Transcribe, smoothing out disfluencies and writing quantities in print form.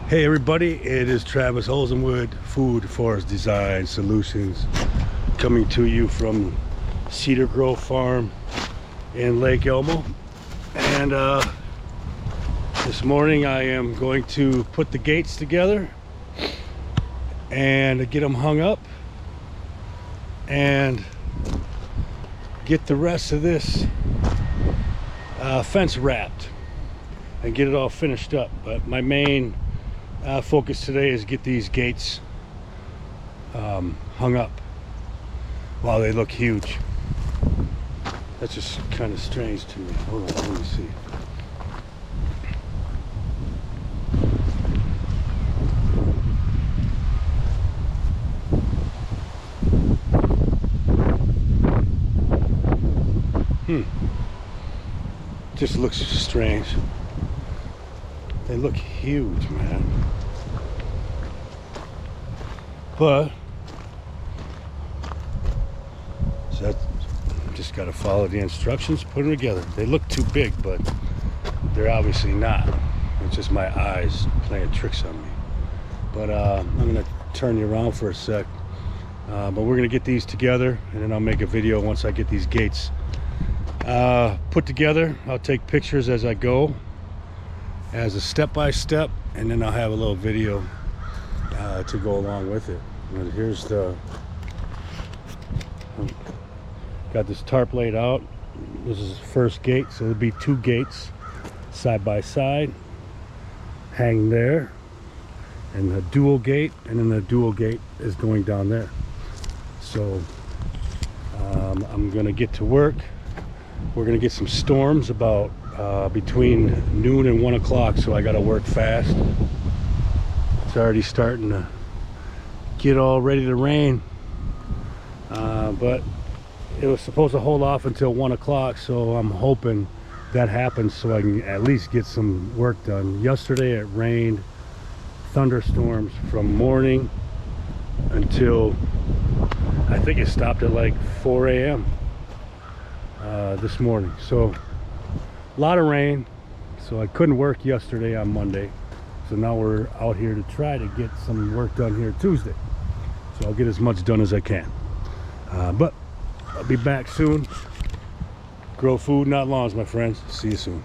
Hey everybody, it is Travis Holzem with Food Foret Design Solutions, coming to you from Cedar Grove Farm in Lake Elmo. And this morning I am going to put the gates together and get them hung up and get the rest of this fence wrapped and get it all finished up. But my main focus today is get these gates hung up. Wow, they look huge. That's just kind of strange to me. Hold on, let me see. Just looks strange. They look huge, man. But so that just got to follow the instructions, put them together. They look too big, but they're obviously not. It's just my eyes playing tricks on me. But I'm gonna turn you around for a sec. But we're gonna get these together, and then I'll make a video once I get these gates put together. I'll take pictures as I go, as a step-by-step, and then I'll have a little video to go along with it. And here's the got this tarp laid out. This is the first gate, so there'll be two gates side by side, hang there, and a dual gate, and then the dual gate is going down there. So I'm gonna get to work. We're gonna get some storms about between noon and 1 o'clock, so I gotta work fast. It's already starting to get all ready to rain, but it was supposed to hold off until 1 o'clock, so I'm hoping that happens so I can at least get some work done. Yesterday it rained, thunderstorms from morning until I think it stopped at like 4 a.m. This morning. So a lot of rain, so I couldn't work yesterday on Monday. So now we're out here to try to get some work done here Tuesday. So I'll get as much done as I can. But I'll be back soon. Grow food, not lawns, my friends. See you soon.